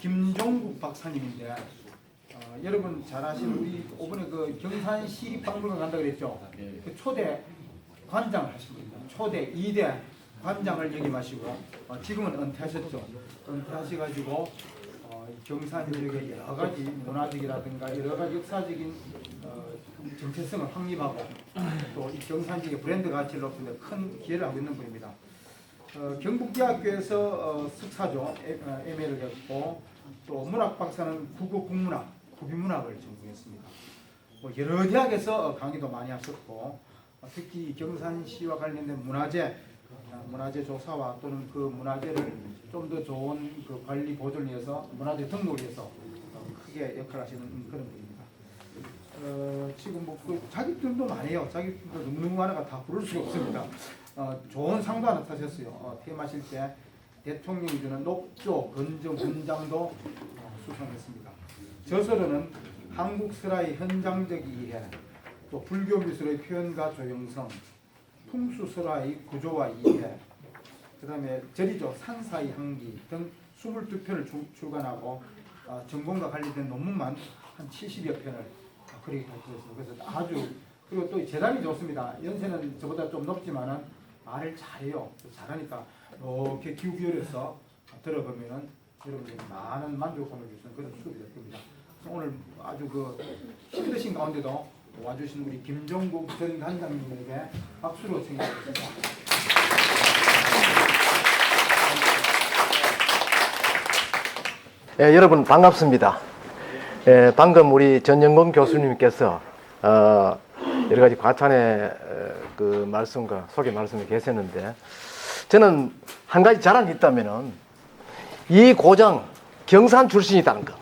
김종국 박사님인데 여러분 잘 아시는 우리 이번에 그 경산 시립박물관 간다 그랬죠. 그 초대 관장을 하신 분입니다. 초대 2대 관장을 역임하시고 지금은 은퇴하셨죠. 은퇴하셔가지고 경산 지역의 여러 가지 문화적이라든가 여러 가지 역사적인 정체성을 확립하고 또 이 경산 지역의 브랜드 가치를 높이는 데 큰 기여를 하고 있는 분입니다. 경북대학교에서 석사죠. MA를 했고 또 문학 박사는 국어 국문학, 구비문학을 전공했습니다. 여러 대학에서 강의도 많이 하셨고 특히 경산시와 관련된 문화재 조사와 또는 그 문화재를 좀 더 좋은 그 관리 보존을 위해서 문화재 등록을 위해서 크게 역할을 하시는 그런 분입니다. 지금 그 자격증도 많이 해요. 자격증도 너무 하나가 다 부를 수가 없습니다. 좋은 상도 하나 타셨어요. 퇴임하실 때 대통령이 주는 녹조 건정 훈장도 수상했습니다. 저서로는 한국 설화의 현장적 이해, 또 불교 미술의 표현과 조형성, 풍수 설화의 구조와 이해, 그 다음에 절이죠 산사의 향기 등 22편을 출간하고 전공과 관련된 논문만 한 70여 편을 그렇게 발표했습니다. 그래서 아주 그리고 또 재단이 좋습니다. 연세는 저보다 좀 높지만은 말을 잘해요. 잘하니까 이렇게 귀 기울여서 들어보면은 여러분들이 많은 만족감을 줄 수 있는 그런 수업이 될 겁니다. 오늘 아주 그 힘드신 가운데도 와주신 우리 김종국 전 단장님에게 박수로 청해드립니다. 여러분 반갑습니다. 방금 우리 전영건 교수님께서 여러 가지 과찬의 그 말씀과 소개 말씀이 계셨는데 저는 한 가지 자랑이 있다면은 이 고장 경산 출신이라는 것,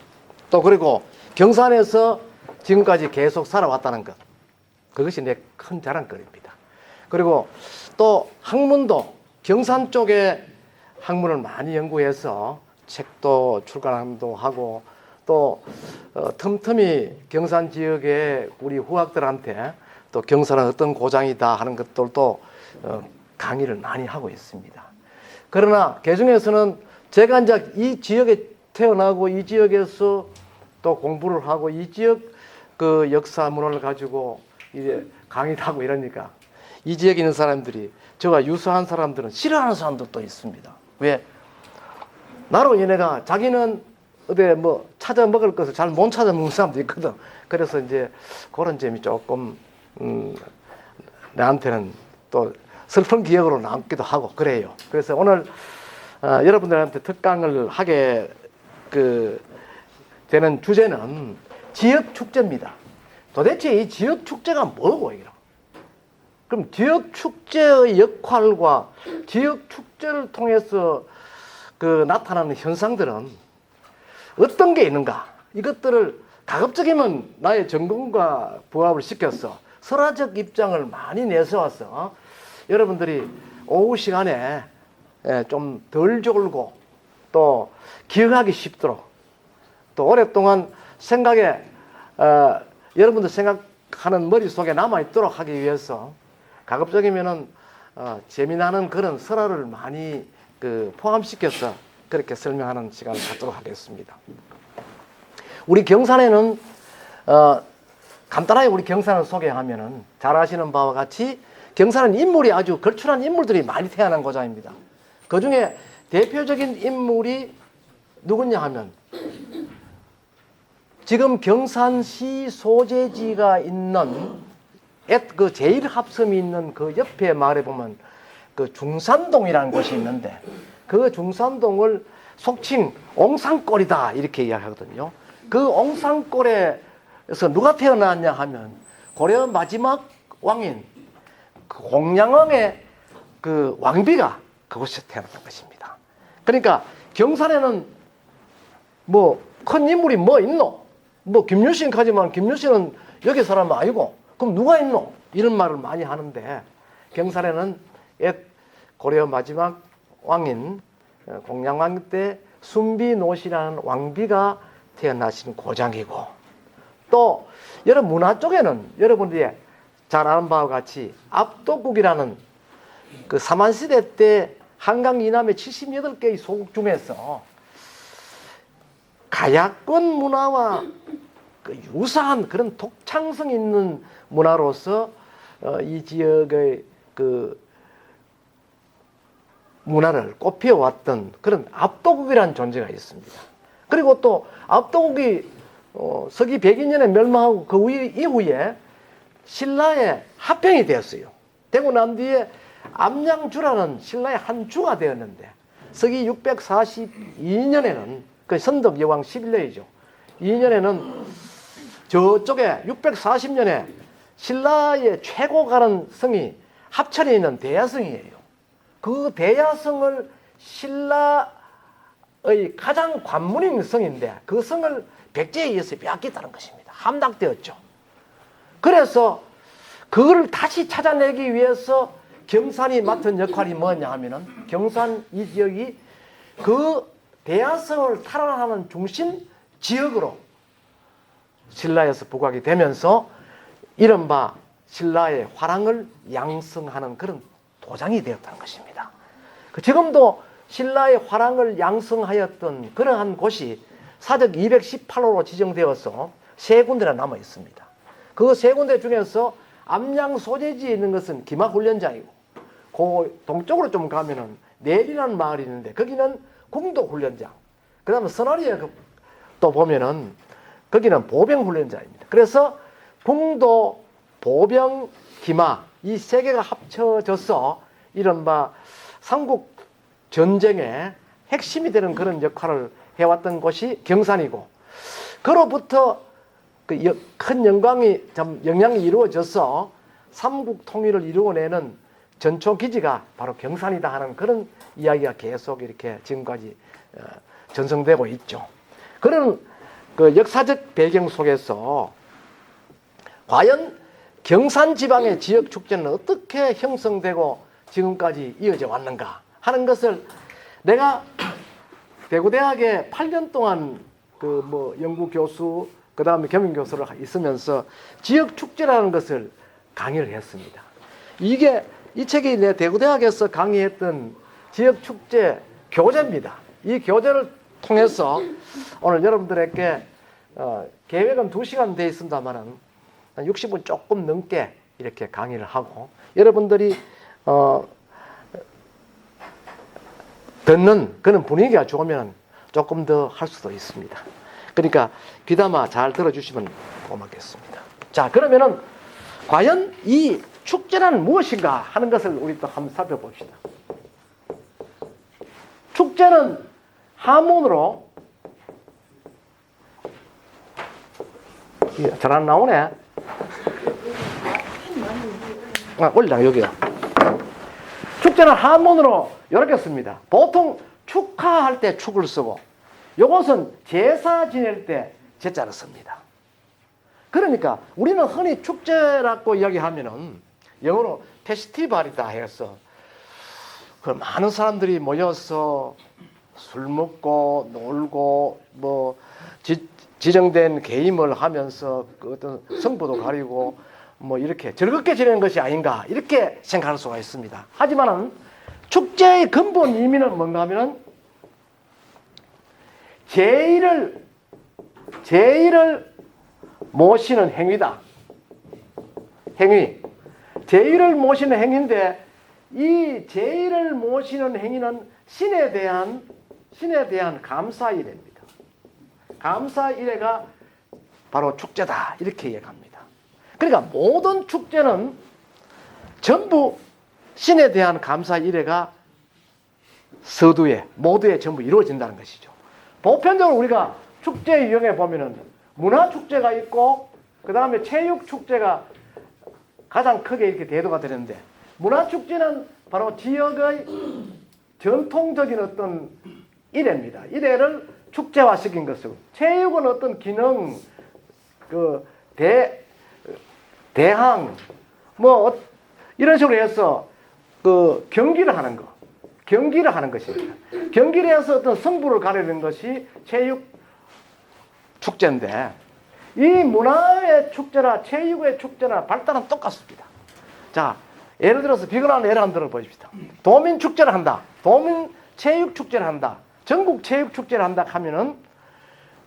또 그리고 경산에서 지금까지 계속 살아왔다는 것, 그것이 내 큰 자랑거리입니다. 그리고 또 학문도 경산 쪽에 학문을 많이 연구해서 책도 출간도 하고 또 틈틈이 경산 지역의 우리 후학들한테 또 경산은 어떤 고장이다 하는 것들도 강의를 많이 하고 있습니다. 그러나 그중에서는 제가 이제 이 지역에 태어나고 이 지역에서 또 공부를 하고 이 지역 그 역사 문화를 가지고 이제 강의를 하고 이러니까 이 지역에 있는 사람들이 저와 유사한 사람들은 싫어하는 사람들도 있습니다. 왜? 나로 얘네가 자기는 어디 뭐 찾아 먹을 것을 잘 못 찾아 먹는 사람도 있거든. 그래서 이제 그런 점이 조금 나한테는 또 슬픈 기억으로 남기도 하고 그래요. 그래서 오늘 여러분들한테 특강을 하게 되는 주제는 지역 축제입니다. 도대체 이 지역 축제가 뭐고 이거? 그럼 지역 축제의 역할과 지역 축제를 통해서 나타나는 현상들은 어떤 게 있는가? 이것들을 가급적이면 나의 전공과 부합을 시켜서 설화적 입장을 많이 내세워서 여러분들이 오후 시간에 좀 덜 졸고 또 기억하기 쉽도록 또 오랫동안 여러분들 생각하는 머릿속에 남아있도록 하기 위해서 가급적이면은 재미나는 그런 설화를 많이 포함시켜서 그렇게 설명하는 시간을 갖도록 하겠습니다. 우리 경산에는 간단하게 우리 경산을 소개하면은 잘 아시는 바와 같이 경산은 인물이 아주 걸출한 인물들이 많이 태어난 고장입니다. 그 중에 대표적인 인물이 누구냐 하면 지금 경산시 소재지가 있는 그 제1합섬이 있는 그 옆에 마을에 보면 그 중산동이라는 곳이 있는데 그 중산동을 속칭 옹산골이다 이렇게 이야기하거든요. 그 옹산골에서 누가 태어났냐 하면 고려 마지막 왕인 그 공양왕의 그 왕비가 그곳에서 태어났던 것입니다. 그러니까 경산에는 뭐 큰 인물이 뭐 있노? 뭐 김유신 가지만 김유신은 여기 사람 아니고 그럼 누가 있노? 이런 말을 많이 하는데 경산에는 옛 고려 마지막 왕인 공양왕 때 순비노시라는 왕비가 태어나신 고장이고 또 여러 문화 쪽에는 여러분들이 잘 아는 바와 같이 압도국이라는 그 삼한시대 때 한강 이남의 78개의 소국 중에서 사야권 문화와 그 유사한 그런 독창성 있는 문화로서 이 지역의 그 문화를 꽃피워왔던 그런 압도국이라는 존재가 있습니다. 그리고 또 압도국이 서기 102년에 멸망하고 그 이후에 신라의 합병이 되었어요. 되고 난 뒤에 암양주라는 신라의 한 주가 되었는데 서기 642년에는 그 선덕 여왕 11년이죠. 2년에는 저쪽에 640년에 신라의 최고 가는 성이 합천에 있는 대야성이에요. 그 대야성을 신라의 가장 관문인 성인데 그 성을 백제에 의해서 빼앗겼다는 것입니다. 함락되었죠. 그래서 그걸 다시 찾아내기 위해서 경산이 맡은 역할이 뭐냐 하면은 경산 이 지역이 그 대야성을 탈환하는 중심 지역으로 신라에서 부각이 되면서 이른바 신라의 화랑을 양성하는 그런 도장이 되었다는 것입니다. 지금도 신라의 화랑을 양성하였던 그러한 곳이 사적 218호로 지정되어서 세 군데나 남아 있습니다. 그 세 군데 중에서 암양 소재지에 있는 것은 기마훈련장이고 그 동쪽으로 좀 가면은 내리라는 마을이 있는데 거기는 궁도훈련장, 그 다음에 선화리에 또 보면은 거기는 보병훈련장입니다. 그래서 궁도, 보병, 기마 이 세 개가 합쳐져서 이른바 삼국 전쟁의 핵심이 되는 그런 역할을 해왔던 곳이 경산이고, 그로부터 큰 영광이 영향이 이루어져서 삼국 통일을 이루어내는 전초 기지가 바로 경산이다 하는 그런 이야기가 계속 이렇게 지금까지 전성되고 있죠. 그런 그 역사적 배경 속에서 과연 경산 지방의 지역 축제는 어떻게 형성되고 지금까지 이어져 왔는가 하는 것을 내가 대구대학에 8년 동안 그 뭐 연구 교수 그 다음에 겸임 교수로 있으면서 지역 축제라는 것을 강의를 했습니다. 이 책이 내 대구대학에서 강의했던 지역 축제 교재입니다. 이 교재를 통해서 오늘 여러분들에게 계획은 2시간 되어 있습니다만은 한 60분 조금 넘게 이렇게 강의를 하고 여러분들이 듣는 그런 분위기가 좋으면 조금 더 할 수도 있습니다. 그러니까 귀담아 잘 들어주시면 고맙겠습니다. 자, 그러면은 과연 이 축제는 무엇인가 하는 것을 우리 또 한번 살펴봅시다. 축제는 한문으로 잘 안 나오네. 올리라 여기요. 축제는 한문으로 이렇게 씁니다. 보통 축하할 때 축을 쓰고 이것은 제사 지낼 때 제자를 씁니다. 그러니까 우리는 흔히 축제라고 이야기하면은 영어로 페스티벌이다 해서 그 많은 사람들이 모여서 술 먹고 놀고 뭐 지정된 게임을 하면서 그 어떤 성부도 가리고 뭐 이렇게 즐겁게 지내는 것이 아닌가 이렇게 생각할 수가 있습니다. 하지만은 축제의 근본 의미는 뭔가 하면은 제의를 모시는 행위다. 행위. 제의를 모시는 행위인데 이 제의를 모시는 행위는 신에 대한 감사일회입니다. 감사일회가 바로 축제다 이렇게 이해합니다. 그러니까 모든 축제는 전부 신에 대한 감사일회가 서두에 모두에 전부 이루어진다는 것이죠. 보편적으로 우리가 축제 유형에 보면은 문화축제가 있고 그 다음에 체육축제가 가장 크게 이렇게 대두가 되는데 문화축제는 바로 지역의 전통적인 어떤 일회입니다. 일회를 축제화시킨 것이고 체육은 어떤 기능, 대항 뭐 이런 식으로 해서 그 경기를 하는 것입니다. 경기를 해서 어떤 승부를 가리는 것이 체육 축제인데 이 문화의 축제나 체육의 축제나 발달은 똑같습니다. 자, 예를 들어서 비근한 예를 한번 들어보십시다. 도민 축제를 한다. 도민 체육 축제를 한다. 전국 체육 축제를 한다 하면은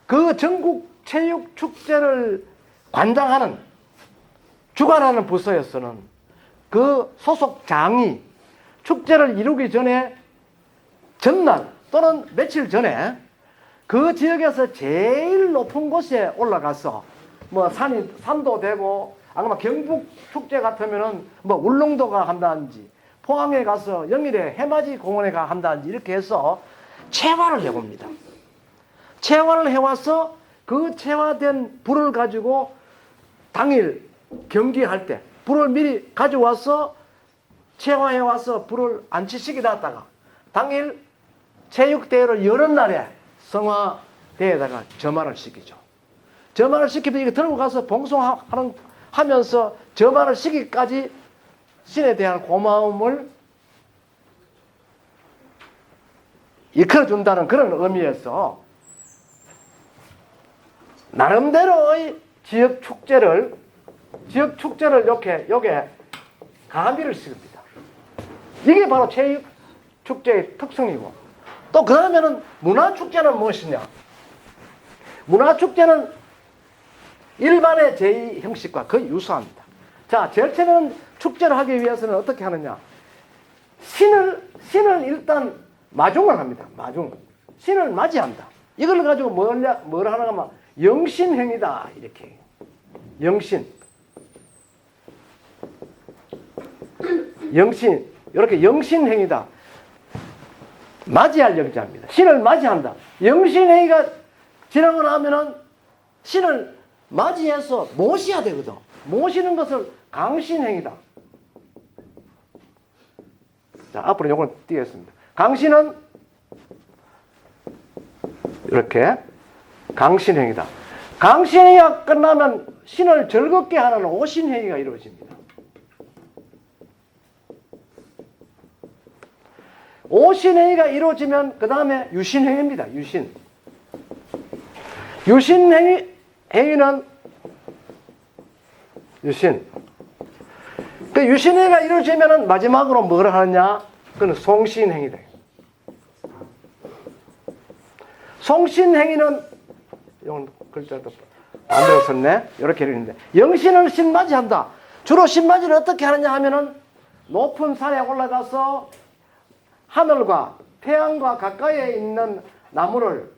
그 전국 체육 축제를 관장하는 주관하는 부서에서는 그 소속 장이 축제를 이루기 전에 전날 또는 며칠 전에 그 지역에서 제일 높은 곳에 올라가서 뭐 산도 되고 아마 경북 축제 같으면은 뭐 울릉도가 한다든지 포항에 가서 영일에 해맞이 공원에 가 한다든지 이렇게 해서 체화를 해봅니다. 체화를 해와서 그 체화된 불을 가지고 당일 경기할 때 불을 미리 가져와서 체화해와서 불을 안치시켜 놨다가 당일 체육대회를 여는 날에 성화대에다가 점화를 시키죠. 점화를 시키면 이거 들고 가서 봉송하면서 점화를 시키기까지 신에 대한 고마움을 일컬어준다는 그런 의미에서 나름대로의 지역 축제를 요게 가미를 시킵니다. 이게 바로 체육 축제의 특성이고, 또 그러면은 문화 축제는 무엇이냐? 문화 축제는 일반의 제2 형식과 거의 유사합니다. 자, 제일 처음에는 축제를 하기 위해서는 어떻게 하느냐? 신을 일단 마중을 합니다. 마중. 신을 맞이한다. 이걸 가지고 뭘 하는가 하면 영신행이다. 이렇게. 영신. 이렇게 영신행이다. 맞이할 영자입니다. 신을 맞이한다. 영신행위가 지나고 나면은 신을 맞이해서 모셔야 되거든. 모시는 것을 강신행이다. 자, 앞으로 요건 띄겠습니다. 강신은 이렇게 강신행이다. 강신행위가 끝나면 신을 즐겁게 하는 오신행위가 이루어집니다. 오신행위가 이루어지면 그 다음에 유신행위입니다. 유신행위는 유신. 그 유신행위가 이루어지면 마지막으로 뭘 하느냐? 그건 송신행위다. 송신행위는 이건 글자도 반대로 썼네. 이렇게 읽는데 영신을 신맞이한다. 주로 신맞이를 어떻게 하느냐 하면은 높은 산에 올라가서 하늘과 태양과 가까이에 있는 나무를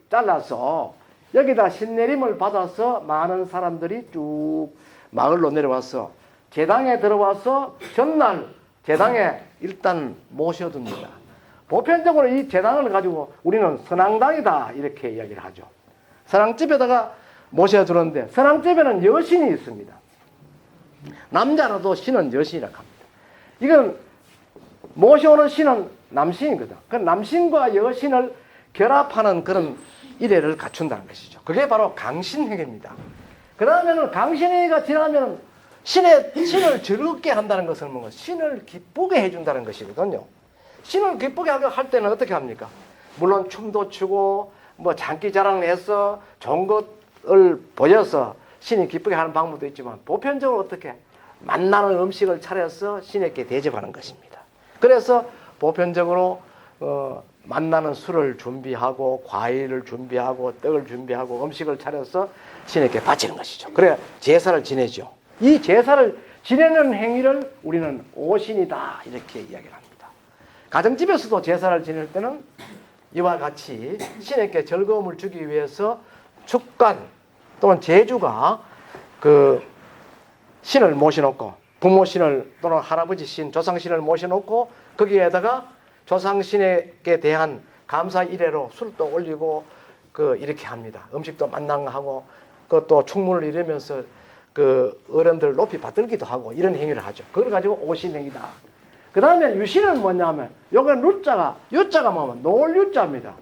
잘라서 여기다 신내림을 받아서 많은 사람들이 쭉 마을로 내려와서 제당에 들어와서 전날 제당에 일단 모셔둡니다. 보편적으로 이 제당을 가지고 우리는 선앙당이다 이렇게 이야기를 하죠. 선앙집에다가 모셔두는데 선앙집에는 여신이 있습니다. 남자라도 신은 여신이라고 합니다. 이건 모셔오는 신은 남신이거든. 그 남신과 여신을 결합하는 그런 이례를 갖춘다는 것이죠. 그게 바로 강신행위입니다. 그 다음에는 강신행위가 지나면 신을 즐겁게 한다는 것은 뭔가 신을 기쁘게 해준다는 것이거든요. 신을 기쁘게 할 때는 어떻게 합니까? 물론 춤도 추고 뭐 장기자랑을 해서 좋은 것을 보여서 신이 기쁘게 하는 방법도 있지만 보편적으로 어떻게 맛나는 음식을 차려서 신에게 대접하는 것입니다. 그래서 보편적으로 맛나는 술을 준비하고 과일을 준비하고 떡을 준비하고 음식을 차려서 신에게 바치는 것이죠. 그래 제사를 지내죠. 이 제사를 지내는 행위를 우리는 오신이다 이렇게 이야기를 합니다. 가정집에서도 제사를 지낼 때는 이와 같이 신에게 즐거움을 주기 위해서 축관 또는 제주가 그 신을 모셔놓고 부모신을 또는 할아버지 신, 조상신을 모셔놓고 거기에다가 조상신에게 대한 감사 이례로 술도 올리고 이렇게 합니다. 음식도 만나하고 그것도 충문을 이루면서 그 어른들 높이 받들기도 하고 이런 행위를 하죠. 그걸 가지고 오신행위다. 그 다음에 유신은 뭐냐면 요건 유자가 뭐냐면 놀유자입니다.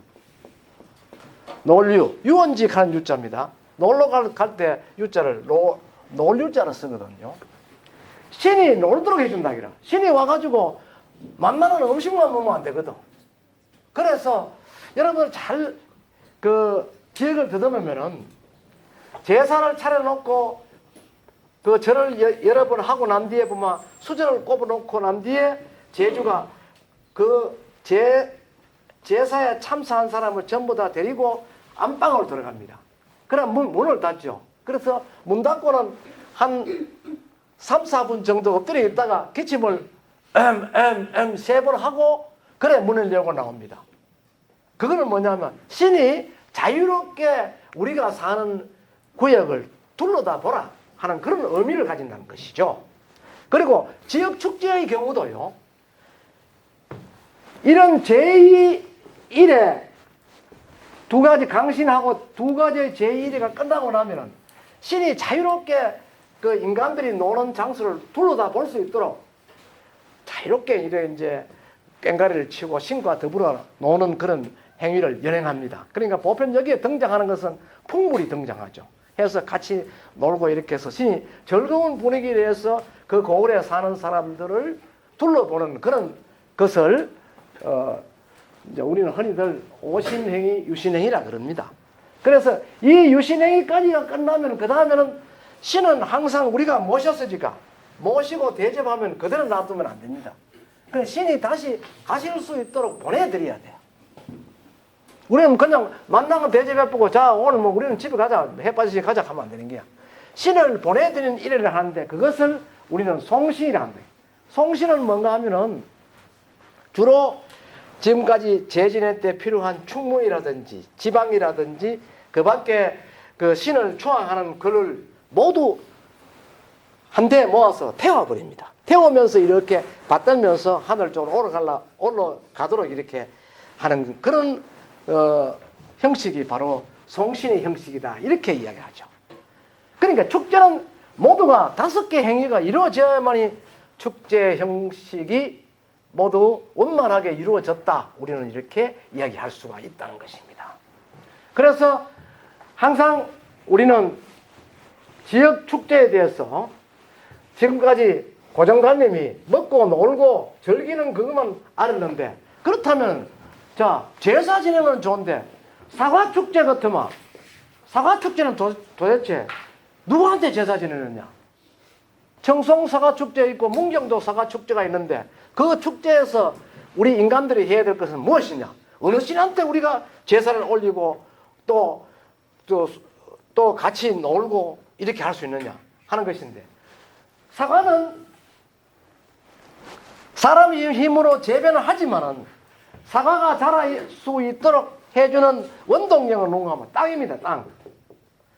놀유, 유원직하는 유자입니다. 놀러 갈 때 유자를 놀유자로 쓰거든요. 신이 놀도록 해준다. 신이 와가지고 만나는 음식만 먹으면 안 되거든. 그래서 여러분 잘 기억을 더듬으면은 제사를 차려놓고 그 절을 여러 번 하고 난 뒤에 보면 수저를 꼽아놓고 난 뒤에 제주가 그 제사에 참사한 사람을 전부 다 데리고 안방으로 들어갑니다. 그럼 문을 닫죠. 그래서 문 닫고는 한 3, 4분 정도 엎드려 있다가 기침을 세 번 하고 그래 문을 열고 나옵니다. 그거는 뭐냐면 신이 자유롭게 우리가 사는 구역을 둘러다 보라 하는 그런 의미를 가진다는 것이죠. 그리고 지역 축제의 경우도요. 이런 제2일에 두 가지 강신하고 두 가지의 제2일회가 끝나고 나면은 신이 자유롭게 그 인간들이 노는 장소를 둘러다 볼 수 있도록 자유롭게 이제 꽹가리를 치고 신과 더불어 노는 그런 행위를 연행합니다. 그러니까 보편 여기에 등장하는 것은 풍물이 등장하죠. 해서 같이 놀고 이렇게 해서 신이 즐거운 분위기를 해서 그 고을에 사는 사람들을 둘러보는 그런 것을 이제 우리는 흔히들 오신행위, 유신행위라 그럽니다. 그래서 이 유신행위까지가 끝나면 그 다음에는 신은 항상 우리가 모셨으니까 모시고 대접하면 그대로 놔두면 안 됩니다. 그래서 신이 다시 가실 수 있도록 보내드려야 돼요. 우리는 그냥 만나면 대접해보고 자 오늘 뭐 우리는 집에 가자 해 빠지시 가자 하면 안 되는 거야. 신을 보내드리는 일을 하는데 그것을 우리는 송신이라 한다. 송신은 뭔가 하면은 주로 지금까지 제진회 때 필요한 충무이라든지 지방이라든지 그 밖에 그 신을 추앙하는 글을 모두 한데 모아서 태워버립니다. 태우면서 이렇게 받들면서 하늘 쪽으로 올라가도록 이렇게 하는 그런 형식이 바로 송신의 형식이다. 이렇게 이야기하죠. 그러니까 축제는 모두가 5개 행위가 이루어져야만이 축제 형식이 모두 원만하게 이루어졌다. 우리는 이렇게 이야기할 수가 있다는 것입니다. 그래서 항상 우리는 지역 축제에 대해서 지금까지 고정관님이 먹고 놀고 즐기는 그것만 알았는데 그렇다면 자 제사 지내면 좋은데 사과축제 같으면 사과축제는 도대체 누구한테 제사 지내느냐? 청송 사과축제 있고 문경도 사과축제가 있는데 그 축제에서 우리 인간들이 해야 될 것은 무엇이냐? 어느 신한테 우리가 제사를 올리고 또 같이 놀고 이렇게 할 수 있느냐 하는 것인데 사과는 사람의 힘으로 재배는 하지만은 사과가 자랄 수 있도록 해주는 원동력은 누가 하면 땅입니다. 땅.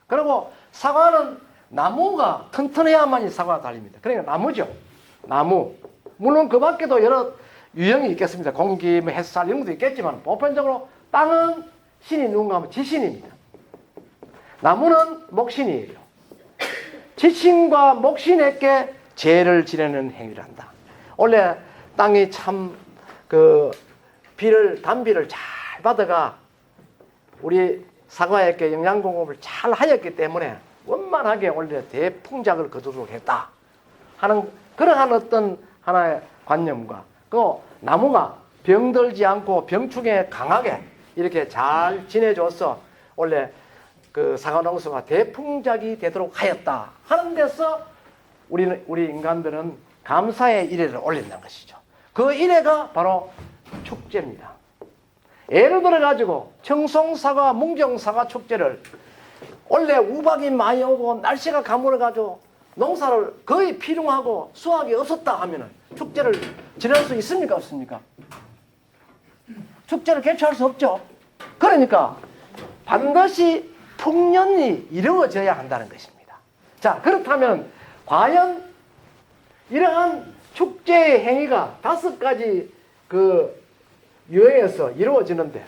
그리고 사과는 나무가 튼튼해야만이 사과가 달립니다. 그러니까 나무죠. 나무. 물론 그 밖에도 여러 유형이 있겠습니다. 공기, 햇살 이런 것도 있겠지만 보편적으로 땅은 신이 누군가 하면 지신입니다. 나무는 목신이에요. 지신과 목신에게 제를 지내는 행위를 한다. 원래 땅이 참 단비를 잘 받아가 우리 사과에게 영양공급을 잘 하였기 때문에 원만하게 원래 대풍작을 거두도록 했다 하는 그러한 어떤 하나의 관념과 그 나무가 병들지 않고 병충해 강하게 이렇게 잘 지내줘서 원래 그 사과농사가 대풍작이 되도록 하였다 하는 데서 우리 인간들은 감사의 일회를 올린다는 것이죠. 그 일회가 바로 축제입니다. 예를 들어 가지고 청송사과, 문경사과 축제를 원래 우박이 많이 오고 날씨가 가물어 가지고 농사를 거의 피lun하고 수확이 없었다 하면은 축제를 지낼 수 있습니까 없습니까? 축제를 개최할 수 없죠. 그러니까 반드시 풍년이 이루어져야 한다는 것입니다. 자, 그렇다면 과연 이러한 축제의 행위가 5가지 그 유형에서 이루어지는데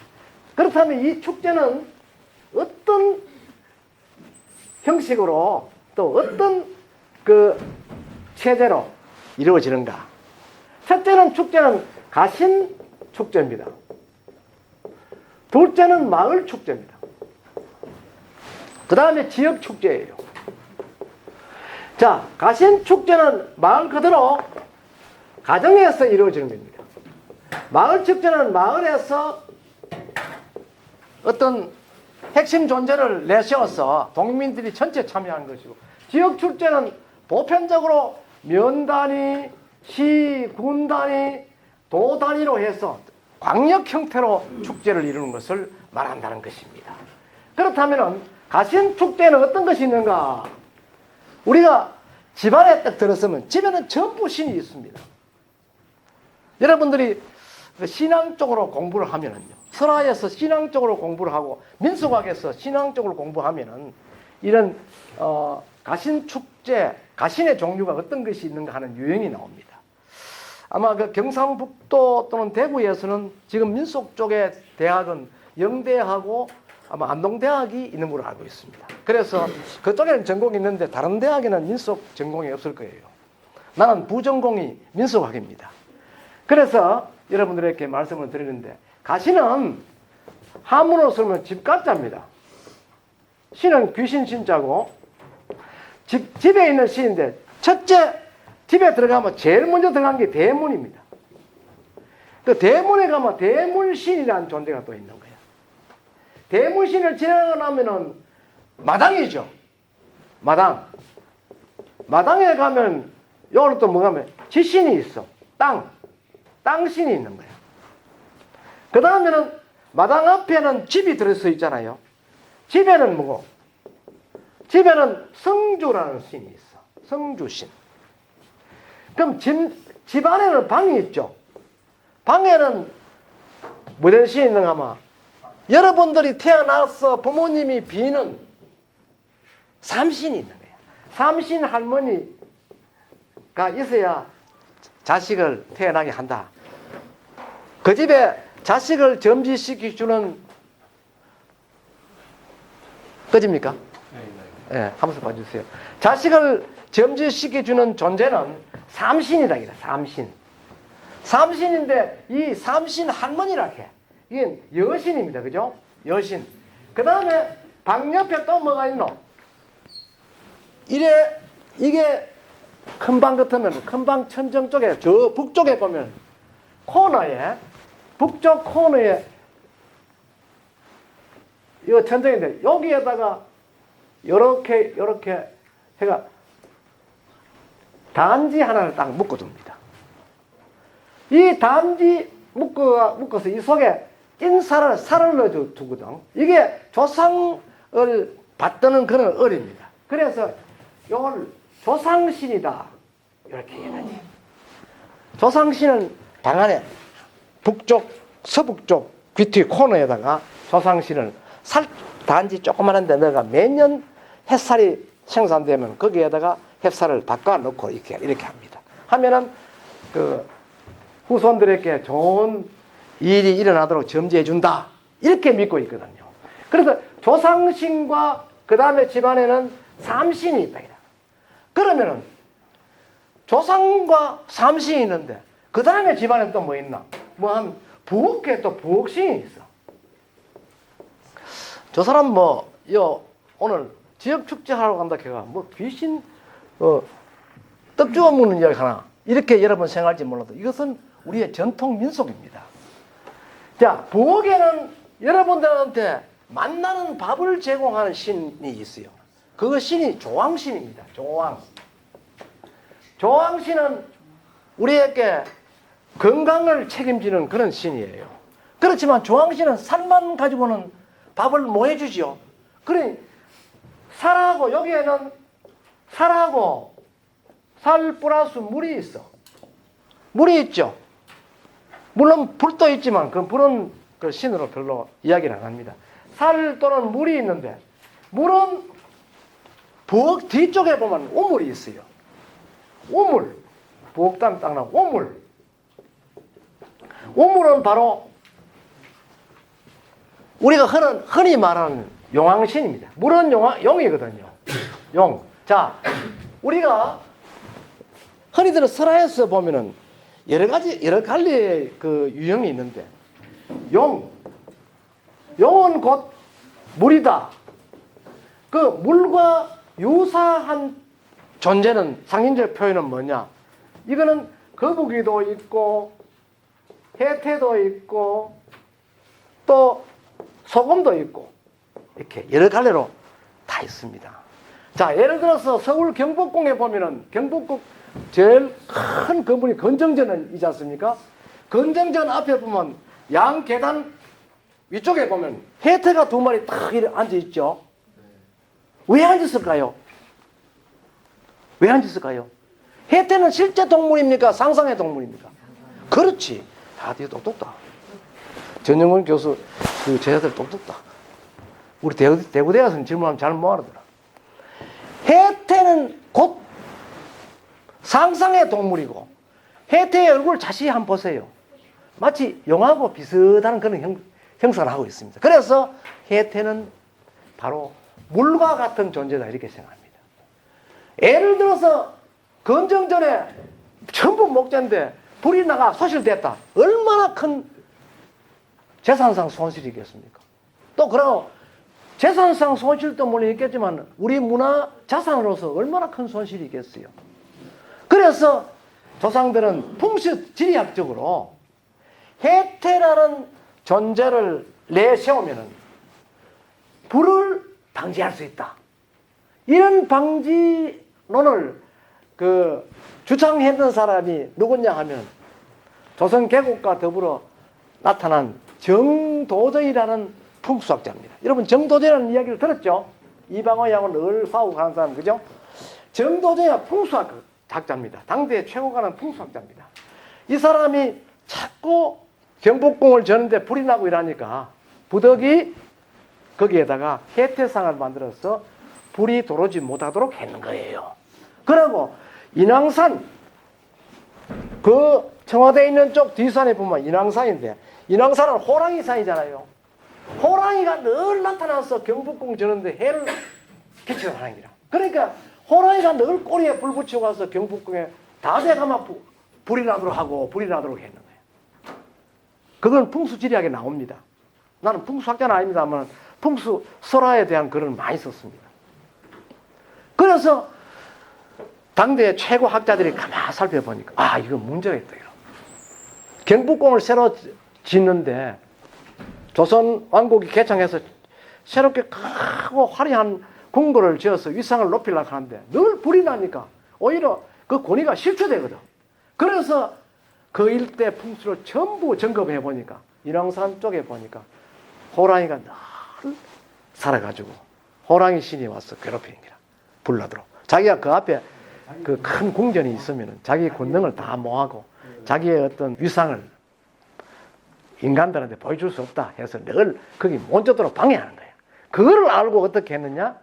그렇다면 이 축제는 어떤 형식으로 또 어떤 그 체제로 이루어지는가? 첫째는 축제는 가신 축제입니다. 둘째는 마을 축제입니다. 그 다음에 지역 축제예요. 자, 가신 축제는 말 그대로 가정에서 이루어지는 겁니다. 마을 축제는 마을에서 어떤 핵심 존재를 내세워서 동민들이 전체 참여하는 것이고 지역 축제는 보편적으로 면 단위, 시, 군 단위, 도 단위로 해서 광역 형태로 축제를 이루는 것을 말한다는 것입니다. 그렇다면 가신축제는 어떤 것이 있는가? 우리가 집안에 딱 들었으면 집에는 전부 신이 있습니다. 여러분들이 신앙 쪽으로 공부를 하면은요, 설화에서 신앙 쪽으로 공부를 하고 민속학에서 신앙 쪽으로 공부하면은 이런 가신축제, 가신의 종류가 어떤 것이 있는가 하는 유형이 나옵니다. 아마 그 경상북도 또는 대구에서는 지금 민속 쪽의 대학은 영대하고 아마 안동대학이 있는 걸로 알고 있습니다. 그래서 그쪽에는 전공이 있는데 다른 대학에는 민속 전공이 없을 거예요. 나는 부전공이 민속학입니다. 그래서 여러분들에게 말씀을 드리는데, 가신은 한문으로 쓰면 집가짜입니다. 신은 귀신 신자고 집에 있는 신인데, 첫째 집에 들어가면 제일 먼저 들어간 게 대문입니다. 그 대문에 가면 대문신이라는 존재가 또 있는 거예요. 대문신을 지나고 나면은 마당이죠. 마당에 가면 요거는 또 뭐가 하면 지신이 있어. 땅신이 있는 거예요. 그 다음에는 마당 앞에는 집이 들어서 있잖아요. 집에는 뭐고? 집에는 성주라는 신이 있어. 성주신. 그럼 집 안에는 방이 있죠. 방에는 무슨 신이 있는가 하면 여러분들이 태어나서 부모님이 비는 삼신이 있는 거예요. 삼신 할머니가 있어야 자식을 태어나게 한다. 그 집에 자식을 점지시켜주는 꺼집니까? 네, 한번 봐주세요. 자식을 점지시켜주는 존재는 삼신이다. 삼신인데 이 삼신 할머니라 해. 이게 여신입니다. 그죠? 여신. 그 다음에 방 옆에 또 뭐가 있노? 이게 큰 방 같으면, 큰 방 천정 쪽에, 저 북쪽에 보면 북쪽 코너에 이거 천정인데, 여기에다가 요렇게 해가 단지 하나를 딱 묶어줍니다. 이 단지 묶어서 이 속에 살을 넣어두거든. 이게 조상을 받드는 그런 을입니다. 그래서 이걸 조상신이다 이렇게 얘기하지. 조상신은 방 안에 북쪽, 서북쪽 귀뒤 코너에다가 조상신을 단지 조그마한 데 넣어가 매년 햇살이 생산되면 거기에다가 햇살을 바꿔 놓고 이렇게 합니다. 하면은 그 후손들에게 좋은 일이 일어나도록 점지해 준다. 이렇게 믿고 있거든요. 그래서 조상신과 그 다음에 집안에는 삼신이 있다. 그러면은 조상과 삼신이 있는데 그 다음에 집안에 또 뭐 있나? 뭐 한 부엌에 또 부엌신이 있어. 저 사람 오늘 지역 축제 하러 간다 걔가 귀신 떡 주워 먹는 이야기 하나 이렇게 여러분 생각할지 몰라도 이것은 우리의 전통 민속입니다. 자, 부엌에는 여러분들한테 만나는 밥을 제공하는 신이 있어요. 그 신이 조왕신입니다. 조왕신은 우리에게 건강을 책임지는 그런 신이에요. 그렇지만 조왕신은 살만 가지고는 밥을 뭐 해주지요? 그래, 여기에는 살하고 살 플러스 물이 있어. 물이 있죠. 물론 불도 있지만 그 불은 그 신으로 별로 이야기를 안 합니다. 살 또는 물이 있는데 물은 부엌 뒤쪽에 보면 우물이 있어요. 우물. 부엌단 딱 나오고 우물. 우물은 바로 우리가 흔히 말하는 용왕신입니다. 물은 용이거든요. 용. 자, 우리가 흔히들 설화에서 보면은 여러 갈래의 그 유형이 있는데, 용은 곧 물이다. 그 물과 유사한 존재는 상징적 표현은 뭐냐? 이거는 거북이도 있고, 해태도 있고, 또 소금도 있고, 이렇게 여러 갈래로 다 있습니다. 자, 예를 들어서 서울 경복궁에 보면은 경복궁 제일 큰 건물이 건정전은 있지 않습니까? 건정전 앞에 보면 양 계단 위쪽에 보면 해태가 두 마리 딱 이렇게 앉아있죠. 왜 앉았을까요? 왜 앉았을까요? 해태는 실제 동물입니까? 상상의 동물입니까? 그렇지. 아, 되게 똑똑다. 전영근 교수 그 제자들 똑똑다. 우리 대구대에서는 질문하면 잘 못 알아들어. 해태는 곧 상상의 동물이고 해태의 얼굴 자세히 한번 보세요. 마치 용하고 비슷한 그런 형상을 하고 있습니다. 그래서 해태는 바로 물과 같은 존재다 이렇게 생각합니다. 예를 들어서 건정전에 전부 목재인데 불이 나가 소실됐다. 얼마나 큰 재산상 손실이겠습니까? 또 그러고 재산상 손실도 물론 있겠지만 우리 문화 자산으로서 얼마나 큰 손실이겠어요. 그래서 조상들은 풍수지리학적으로 해태라는 존재를 내세우면 불을 방지할 수 있다. 이런 방지론을 주창했던 사람이 누구냐 하면 조선 개국과 더불어 나타난 정도저이라는 풍수학자입니다. 여러분 정도저이라는 이야기를 들었죠? 이방호 양은 늘 싸우고 가는 사람, 그죠? 정도저이가 풍수학자입니다. 당대 최고가는 풍수학자입니다. 이 사람이 자꾸 경복궁을 저는데 불이 나고 이러니까 부덕이 거기에다가 해태상을 만들어서 불이 들어오지 못하도록 했는 거예요. 그리고 인왕산, 그 청와대에 있는 쪽 뒷산에 보면 인왕산인데 인왕산은 호랑이산이잖아요. 호랑이가 늘 나타나서 경복궁 저는데 해를 끼치는 하나입니다. 그러니까 호랑이가 늘 꼬리에 불 붙이고 가서 경복궁에 다 돼가면 불이 나도록 하고 불이 나도록 했는 거예요. 그건 풍수지리학에 나옵니다. 나는 풍수학자는 아닙니다만 풍수 설화에 대한 글을 많이 썼습니다. 그래서 당대 최고 학자들이 가만히 살펴보니까 아, 이거 문제가 있다. 경복궁을 새로 짓는데 조선 왕국이 개창해서 새롭게 크고 화려한 궁궐을 지어서 위상을 높이려고 하는데 늘 불이 나니까 오히려 그 권위가 실추되거든. 그래서 그 일대 풍수를 전부 점검해 보니까 인왕산 쪽에 보니까 호랑이가 늘 살아가지고 호랑이 신이 와서 괴롭히는 거라. 불나도록. 자기가 그 앞에 그 큰 궁전이 있으면 자기 권능을 다 모아고 자기의 어떤 위상을 인간들한테 보여줄 수 없다 해서 늘 거기 못 오도록 방해하는 거예요. 그거를 알고 어떻게 했느냐?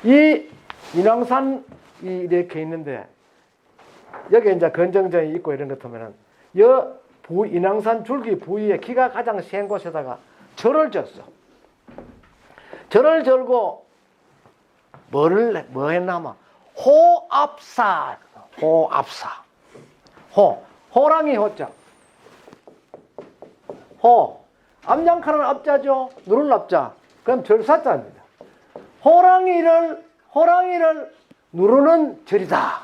이 인왕산 이렇게 있는데 여기 이제 건정전이 있고 이런 것 보면은 인왕산 줄기 부위에 기가 가장 센 곳에다가 절을 졌어. 절을 절고 뭐 했나마? 호압사. 호랑이 호자. 암양카는 압자죠. 누를 압자. 그럼 절사자입니다. 호랑이를 누르는 절이다.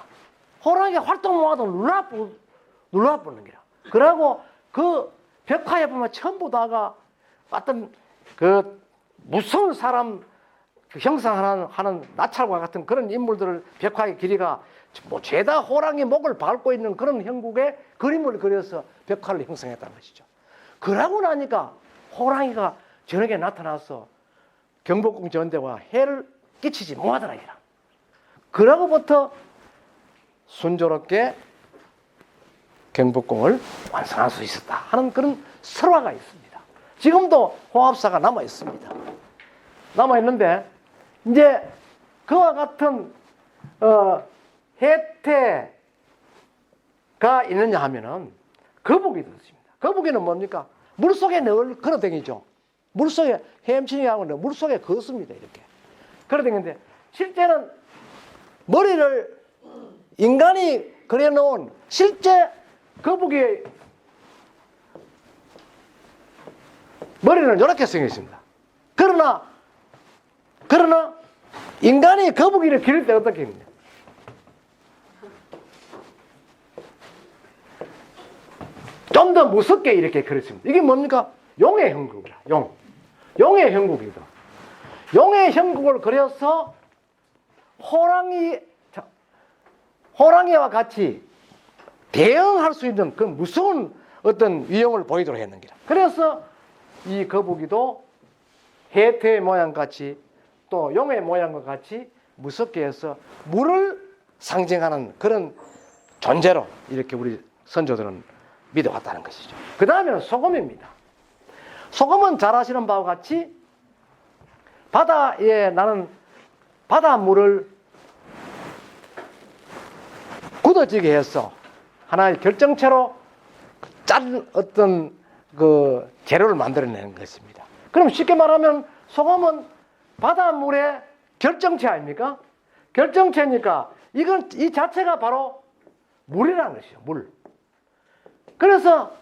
호랑이가 활동 모아도 눌러보는 거야. 그러고 그 벽화에 보면 전부 다가 어떤 그 무서운 사람 형상하는 나찰과 같은 그런 인물들을 벽화의 길이가 뭐 죄다 호랑이 목을 밟고 있는 그런 형국의 그림을 그려서 벽화를 형성했다는 것이죠. 그러고 나니까 호랑이가 저녁에 나타나서 경복궁 전대와 해를 끼치지 못하더라. 그러고부터 순조롭게 경복궁을 완성할 수 있었다 하는 그런 설화가 있습니다. 지금도 호합사가 남아 있습니다. 남아 있는데 이제 그와 같은 해태가 있느냐 하면은 거북이도 있습니다. 거북이는 뭡니까? 물속에 늘 걸어다니죠. 물속에 헤엄치기 하고 물속에 걷습니다. 이렇게 걸어다니는데 실제는 머리를 인간이 그려놓은 실제 거북이의 머리는 이렇게 생겼습니다. 그러나 인간이 거북이를 기를 때 어떻게 했냐? 좀 더 무섭게 이렇게 그렸습니다. 이게 뭡니까? 용의 형국이라. 용의 형국이다. 용의 형국을 그려서 호랑이와 같이 대응할 수 있는 그 무서운 어떤 위험을 보이도록 했는 거라. 그래서 이 거북이도 해태의 모양같이 또 용의 모양과 같이 무섭게 해서 물을 상징하는 그런 존재로 이렇게 우리 선조들은 믿어왔다는 것이죠. 그 다음에는 소금입니다. 소금은 잘 아시는 바와 같이 바다에 나는 바닷물을 굳어지게 해서 하나의 결정체로 짠 어떤 그 재료를 만들어내는 것입니다. 그럼 쉽게 말하면 소금은 바닷물의 결정체 아닙니까? 결정체니까 이건 이 자체가 바로 물이라는 것이죠. 물. 그래서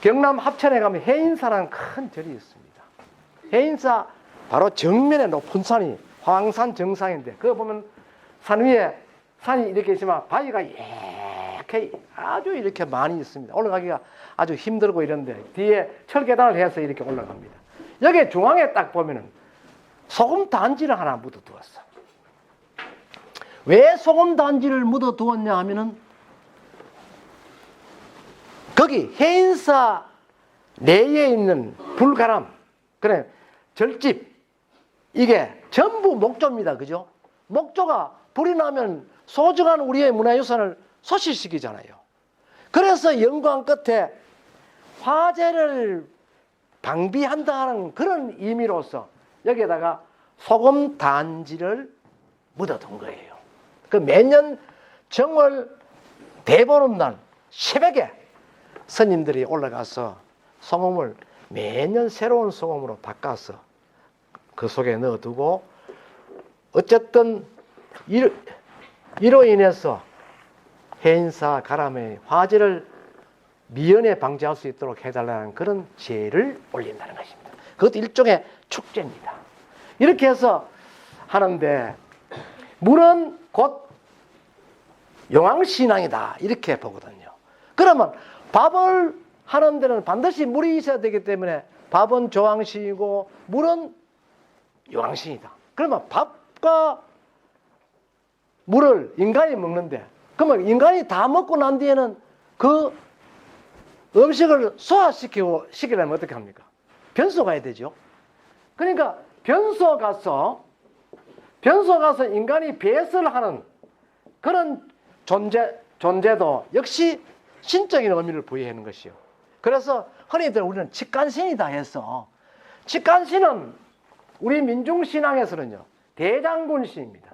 경남 합천에 가면 해인사라는 큰 절이 있습니다. 해인사 바로 정면에 높은 산이 화왕산 정상인데 그거 보면 산 위에 산이 이렇게 있지만 바위가 이렇게 아주 이렇게 많이 있습니다. 올라가기가 아주 힘들고 이런데 뒤에 철계단을 해서 이렇게 올라갑니다. 여기 중앙에 딱 보면은 소금 단지를 하나 묻어 두었어. 왜 소금 단지를 묻어 두었냐 하면은 거기 해인사 내에 있는 불가람, 그래 절집 이게 전부 목조입니다. 그죠? 목조가 불이 나면 소중한 우리의 문화유산을 소실시키잖아요. 그래서 영광 끝에 화재를 방비한다는 그런 의미로서 여기에다가 소금 단지를 묻어둔 거예요. 그 매년 정월 대보름날 새벽에 스님들이 올라가서 소금을 매년 새로운 소금으로 바꿔서 그 속에 넣어두고 어쨌든 이로 인해서 해인사 가람의 화재를 미연에 방지할 수 있도록 해달라는 그런 제를 올린다는 것입니다. 그것도 일종의 축제입니다. 이렇게 해서 하는데 물은 곧 용왕신앙이다 이렇게 보거든요. 그러면 밥을 하는 데는 반드시 물이 있어야 되기 때문에 밥은 조왕신이고 물은 용왕신이다. 그러면 밥과 물을 인간이 먹는데 그러면 인간이 다 먹고 난 뒤에는 그 음식을 소화시키려면 어떻게 합니까? 변소 가야 되죠. 그러니까 변소 가서 인간이 배설을 하는 그런 존재도 역시 신적인 의미를 부여하는 것이요. 그래서 흔히들 우리는 직간신이다 해서 직간신은 우리 민중신앙에서는요 대장군신입니다.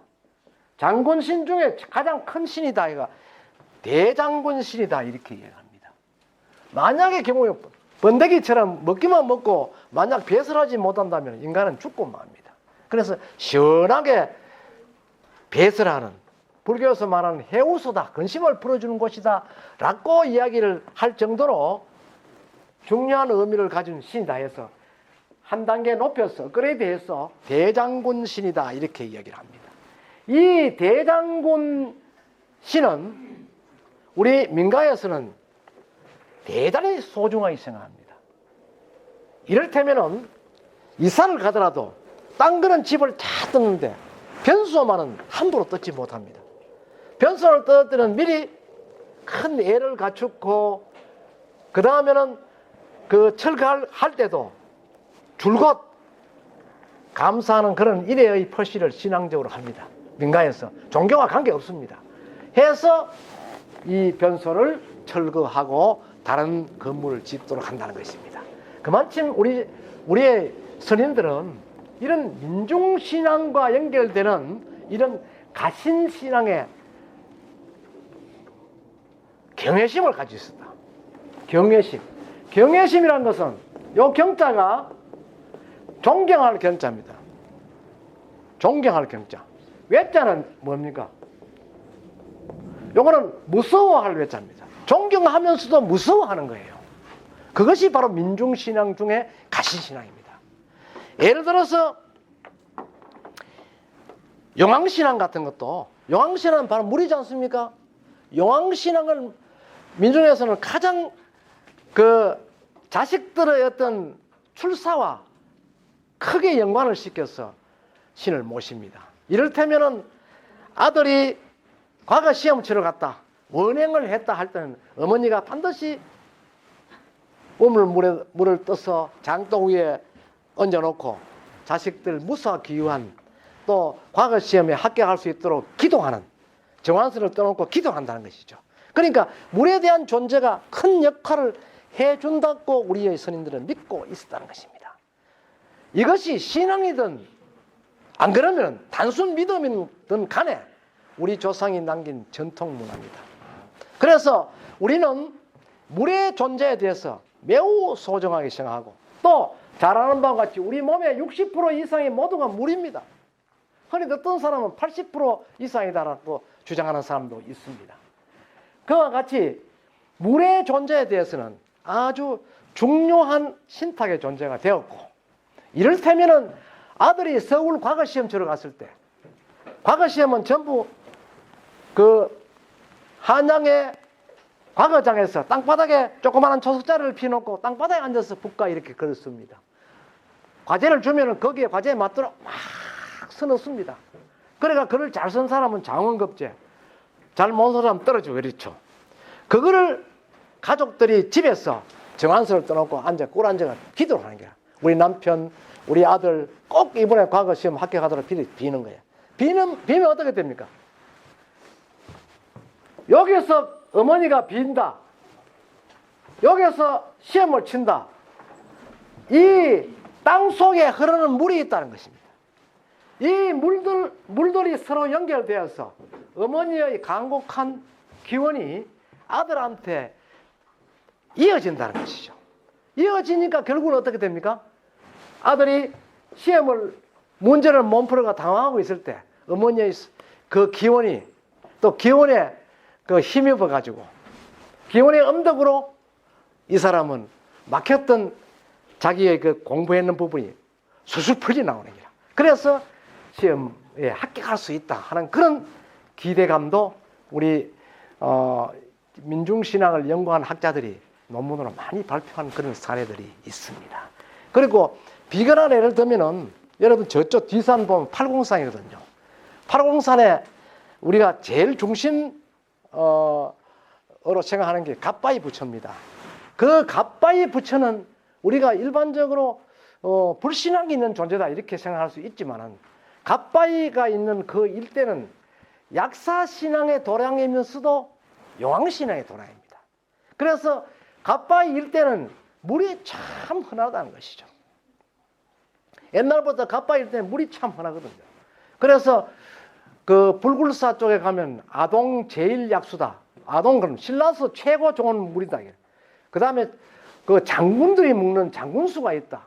장군신 중에 가장 큰 신이다 이가 대장군신이다 이렇게 이해합니다. 만약의 경우에 번데기처럼 먹기만 먹고 만약 배설하지 못한다면 인간은 죽고 맙니다. 그래서 시원하게 배설하는 불교에서 말하는 해우소다, 근심을 풀어주는 곳이다 라고 이야기를 할 정도로 중요한 의미를 가진 신이다 해서 한 단계 높여서 업그레이드해서 대장군 신이다 이렇게 이야기를 합니다. 이 대장군 신은 우리 민가에서는 대단히 소중하게 생각합니다. 이를테면은 이사를 가더라도 딴 거는 집을 다 뜯는데 변소만은 함부로 뜯지 못합니다. 변소를 뜯을 때는 미리 큰 애를 갖추고 그 다음에는 그 철거할 때도 줄곧 감사하는 그런 일회의 표시를 신앙적으로 합니다. 민가에서 종교와 관계없습니다. 해서 이 변소를 철거하고 다른 건물을 짓도록 한다는 것입니다. 그만큼 우리의 스님들은 이런 민중신앙과 연결되는 이런 가신신앙의 경외심을 가지고 있었다. 경외심. 경외심이라는 것은 요 경자가 존경할 경자입니다. 존경할 경자. 외자는 뭡니까? 요거는 무서워할 외자입니다. 존경하면서도 무서워하는 거예요. 그것이 바로 민중신앙 중에 가신신앙입니다. 예를 들어서 용왕신앙 같은 것도 용왕신앙은 바로 물이지 않습니까? 용왕신앙을 민중에서는 가장 그 자식들의 어떤 출사와 크게 연관을 시켜서 신을 모십니다. 이를테면은 아들이 과거 시험 치러 갔다 원행을 했다 할 때는 어머니가 반드시 물을 떠서 장독 위에 얹어놓고 자식들 무사 귀환 또 과거 시험에 합격할 수 있도록 기도하는 정환선을 떠놓고 기도한다는 것이죠. 그러니까 물에 대한 존재가 큰 역할을 해준다고 우리의 선인들은 믿고 있었다는 것입니다. 이것이 신앙이든 안 그러면 단순 믿음이든 간에 우리 조상이 남긴 전통 문화입니다. 그래서 우리는 물의 존재에 대해서 매우 소중하게 생각하고 또 잘 아는 바와 같이 우리 몸의 60% 이상이 모두가 물입니다. 흔히 어떤 사람은 80% 이상이다라고 주장하는 사람도 있습니다. 그와 같이 물의 존재에 대해서는 아주 중요한 신탁의 존재가 되었고 이를테면은 아들이 서울 과거시험 치러 갔을 때 과거시험은 전부 그 한양의 과거장에서 땅바닥에 조그마한 초석자를 피워놓고 땅바닥에 앉아서 북가 이렇게 그렸습니다. 과제를 주면은 거기에 과제에 맞도록 막 써넣습니다. 그러니까 글을 잘 쓴 사람은 장원급제, 잘 못 쓴 사람은 떨어지고 그렇죠. 그거를 가족들이 집에서 정한서를 떠놓고 꿀 앉아가 기도를 하는 거야. 우리 남편, 우리 아들 꼭 이번에 과거 시험 합격하도록 비는 거예요. 비면 어떻게 됩니까? 여기서 어머니가 빈다. 여기서 시험을 친다. 이 땅 속에 흐르는 물이 있다는 것입니다. 이 물들이 서로 연결되어서 어머니의 간곡한 기원이 아들한테 이어진다는 것이죠. 이어지니까 결국은 어떻게 됩니까? 아들이 문제를 못 풀어가 당황하고 있을 때 어머니의 그 기원이 또 기원에 그 힘입어 가지고 기원의 엄덕으로 이 사람은 막혔던 자기의 그 공부했는 부분이 수술 풀리 나오는 거야. 그래서 시험에 합격할 수 있다 하는 그런 기대감도 우리 민중신앙을 연구한 학자들이 논문으로 많이 발표한 그런 사례들이 있습니다. 그리고 비근한 예를 들면은 여러분 저쪽 뒷산 보면 팔공산이거든요. 팔공산에 우리가 제일 중심으로 생각하는 게 갓바위 부처입니다. 그 갓바위 부처는 우리가 일반적으로 불신앙이 있는 존재다 이렇게 생각할 수 있지만은 갓바위가 있는 그 일대는 약사신앙의 도량이면서도 용왕신앙의 도량입니다. 그래서 갓바위 일대는 물이 참 흔하다는 것이죠. 옛날부터 갓바위 일대는 물이 참 흔하거든요. 그래서 그 불굴사 쪽에 가면 아동 제일약수다. 아동은 신라서 최고 좋은 물이다. 그 다음에 그 장군들이 묵는 장군수가 있다.